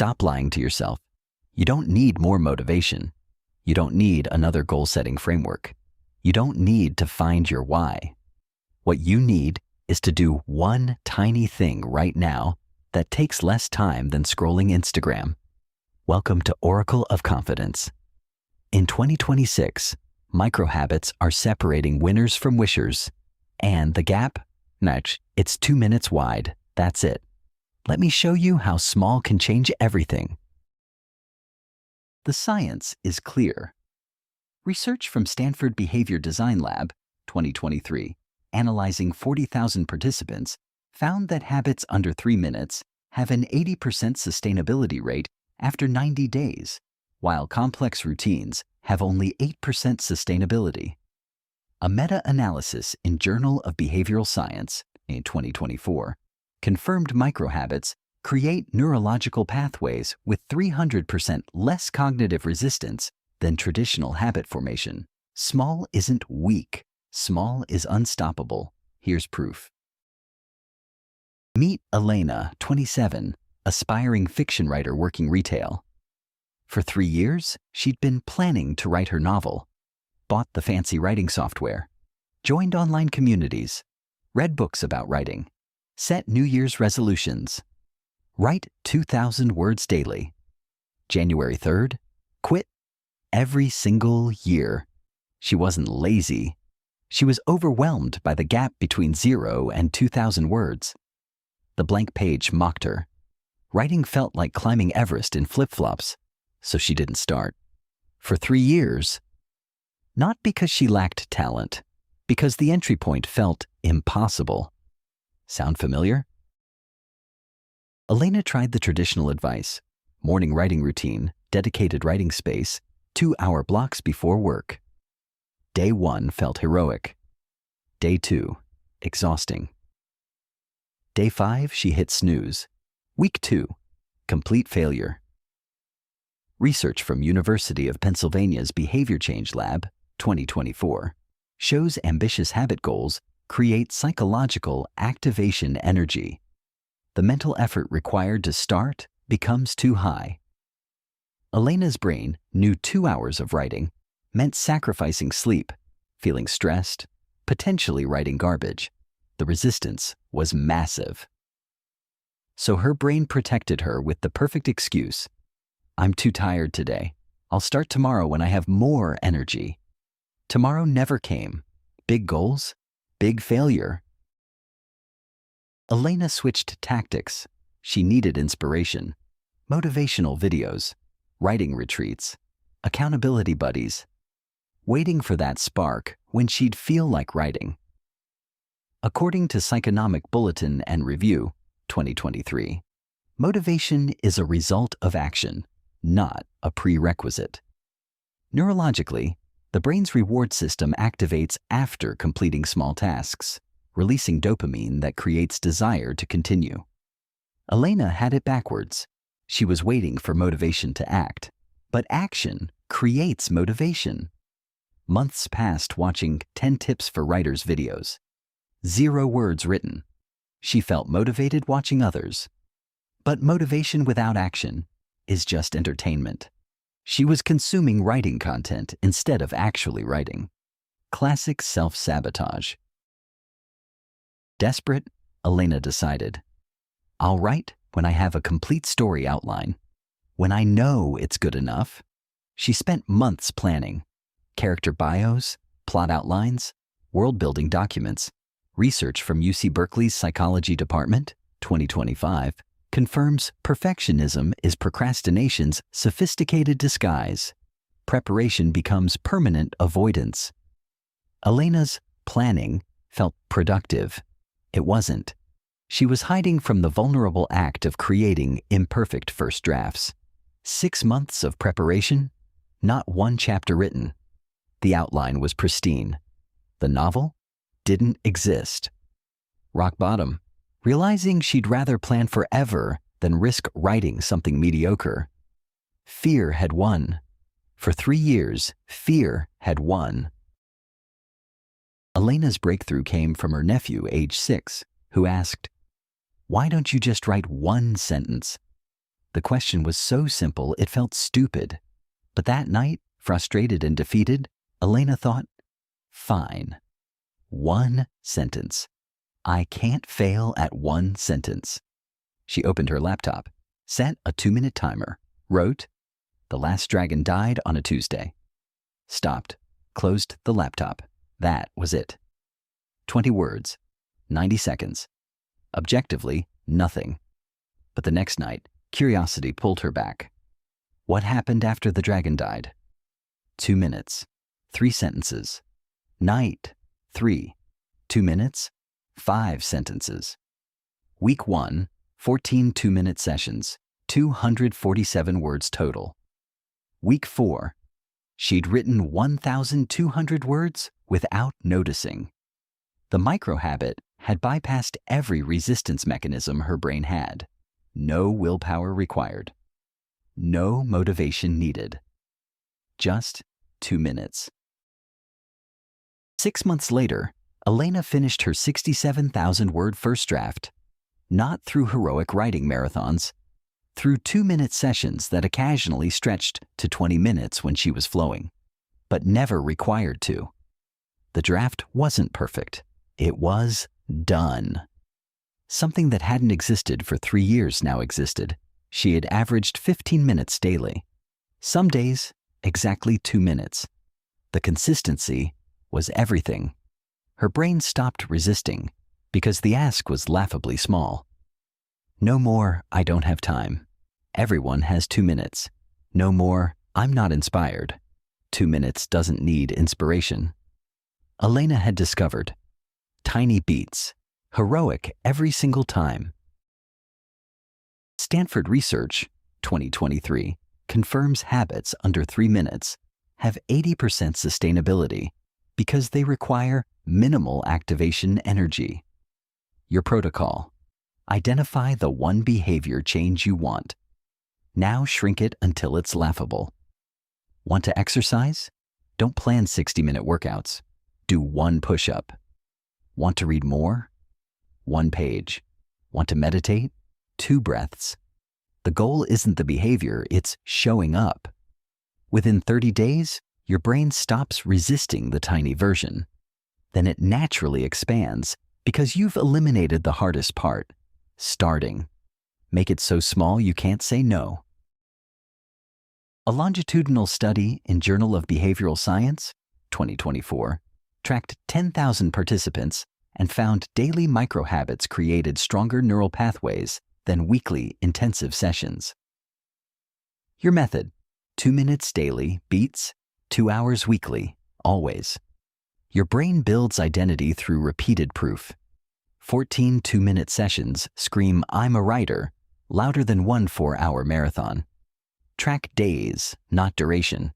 Stop lying to yourself. You don't need more motivation. You don't need another goal-setting framework. You don't need to find your why. What you need is to do one tiny thing right now that takes less time than scrolling Instagram. Welcome to Oracle of Confidence. In 2026, micro-habits are separating winners from wishers. And the gap? It's 2 minutes wide. That's it. Let me show you how small can change everything. The science is clear. Research from Stanford Behavior Design Lab, 2023, analyzing 40,000 participants, found that habits under 3 minutes have an 80% sustainability rate after 90 days, while complex routines have only 8% sustainability. A meta-analysis in Journal of Behavioral Science, in 2024, confirmed microhabits create neurological pathways with 300% less cognitive resistance than traditional habit formation. Small isn't weak. Small is unstoppable. Here's proof. Meet Elena, 27, aspiring fiction writer working retail. For 3 years, she'd been planning to write her novel, bought the fancy writing software, joined online communities, read books about writing, set New Year's resolutions. Write 2,000 words daily. January 3rd, quit. Every single year. She wasn't lazy. She was overwhelmed by the gap between 0 and 2,000 words. The blank page mocked her. Writing felt like climbing Everest in flip-flops, so she didn't start. For 3 years. Not because she lacked talent, because the entry point felt impossible. Sound familiar? Elena tried the traditional advice: morning writing routine, dedicated writing space, 2-hour blocks before work. Day 1 felt heroic. Day 2, exhausting. Day 5, she hit snooze. Week 2, complete failure. Research from University of Pennsylvania's Behavior Change Lab, 2024, shows ambitious habit goals create psychological activation energy. The mental effort required to start becomes too high. Elena's brain knew 2 hours of writing meant sacrificing sleep, feeling stressed, potentially writing garbage. The resistance was massive. So her brain protected her with the perfect excuse: I'm too tired today. I'll start tomorrow when I have more energy. Tomorrow never came. Big goals, big failure. Elena switched tactics. She needed inspiration, motivational videos, writing retreats, accountability buddies, waiting for that spark when she'd feel like writing. According to Psychonomic Bulletin and Review, 2023, motivation is a result of action, not a prerequisite. Neurologically, the brain's reward system activates after completing small tasks, releasing dopamine that creates desire to continue. Elena had it backwards. She was waiting for motivation to act, but action creates motivation. Months passed watching 10 tips for writers videos. 0 words written. She felt motivated watching others. But motivation without action is just entertainment. She was consuming writing content instead of actually writing. Classic self-sabotage. Desperate, Elena decided, I'll write when I have a complete story outline, when I know it's good enough. She spent months planning. Character bios, plot outlines, world-building documents. Research from UC Berkeley's Psychology Department, 2025, confirms perfectionism is procrastination's sophisticated disguise. Preparation becomes permanent avoidance. Elena's planning felt productive. It wasn't. She was hiding from the vulnerable act of creating imperfect first drafts. 6 months of preparation, not 1 chapter written. The outline was pristine. The novel didn't exist. Rock bottom. Realizing she'd rather plan forever than risk writing something mediocre. Fear had won. For 3 years, fear had won. Elena's breakthrough came from her nephew, age 6, who asked, "Why don't you just write 1 sentence?" The question was so simple it felt stupid. But that night, frustrated and defeated, Elena thought, fine. 1 sentence. I can't fail at 1 sentence. She opened her laptop, set a 2-minute timer, wrote, "The last dragon died on a Tuesday." Stopped, closed the laptop. That was it. 20 words, 90 seconds. Objectively, nothing. But the next night, curiosity pulled her back. What happened after the dragon died? 2 minutes, 3 sentences. Night, 3. 2 minutes, 5 sentences. Week 1, 14 2-minute sessions, 247 words total. Week 4, she'd written 1,200 words without noticing. The microhabit had bypassed every resistance mechanism her brain had. No willpower required. No motivation needed. Just 2 minutes. 6 months later, Elena finished her 67,000-word first draft, not through heroic writing marathons, through 2-minute sessions that occasionally stretched to 20 minutes when she was flowing, but never required to. The draft wasn't perfect. It was done. Something that hadn't existed for 3 years now existed. She had averaged 15 minutes daily. Some days, exactly 2 minutes. The consistency was everything. Her brain stopped resisting because the ask was laughably small. No more, "I don't have time." Everyone has 2 minutes. No more, "I'm not inspired." 2 minutes doesn't need inspiration. Elena had discovered tiny beats, heroic every single time. Stanford research, 2023, confirms habits under 3 minutes have 80% sustainability because they require minimal activation energy. Your protocol. Identify the one behavior change you want. Now shrink it until it's laughable. Want to exercise? Don't plan 60-minute workouts. Do 1 push-up. Want to read more? 1 page. Want to meditate? 2 breaths. The goal isn't the behavior, it's showing up. Within 30 days, your brain stops resisting the tiny version. Then it naturally expands because you've eliminated the hardest part, starting. Make it so small you can't say no. A longitudinal study in Journal of Behavioral Science, 2024, tracked 10,000 participants and found daily microhabits created stronger neural pathways than weekly intensive sessions. Your method: 2 minutes daily beats 2 hours weekly, always. Your brain builds identity through repeated proof. 14 2-minute sessions scream "I'm a writer" louder than 1 4-hour marathon. Track days, not duration.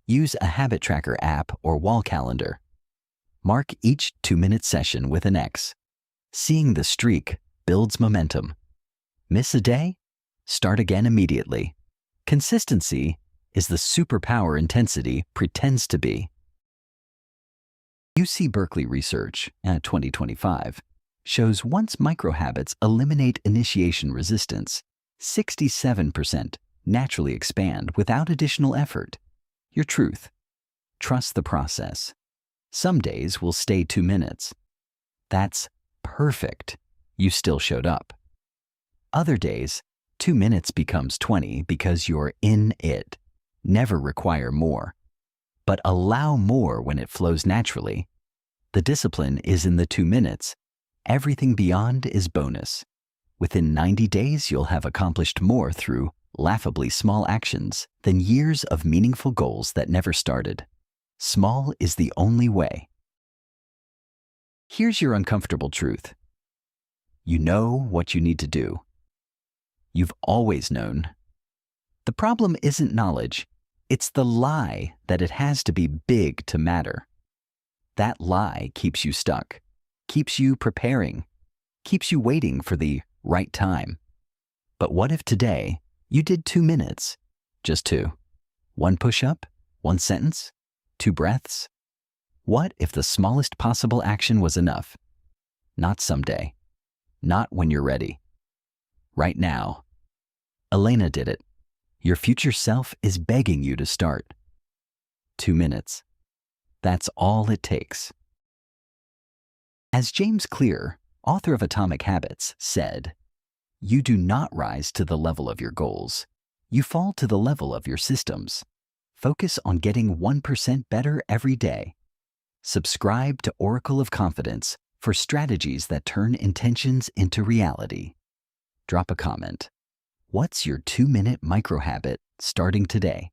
Use a habit tracker app or wall calendar. Mark each 2-minute session with an X. Seeing the streak builds momentum. Miss a day? Start again immediately. Consistency is the superpower intensity pretends to be. UC Berkeley research at 2025 shows once microhabits eliminate initiation resistance, 67% naturally expand without additional effort. Your truth: trust the process. Some days will stay 2 minutes. That's perfect. You still showed up. Other days, 2 minutes becomes 20 because you're in it. Never require more, but allow more when it flows naturally. The discipline is in the 2 minutes. Everything beyond is bonus. Within 90 days, you'll have accomplished more through laughably small actions than years of meaningful goals that never started. Small is the only way. Here's your uncomfortable truth. You know what you need to do. You've always known. The problem isn't knowledge. It's the lie that it has to be big to matter. That lie keeps you stuck, keeps you preparing, keeps you waiting for the right time. But what if today you did 2 minutes? Just 2. 1 push-up, 1 sentence, 2 breaths. What if the smallest possible action was enough? Not someday. Not when you're ready. Right now. Elena did it. Your future self is begging you to start. 2 minutes. That's all it takes. As James Clear, author of Atomic Habits, said, "You do not rise to the level of your goals. You fall to the level of your systems. Focus on getting 1% better every day." Subscribe to Oracle of Confidence for strategies that turn intentions into reality. Drop a comment. What's your 2-minute micro habit starting today?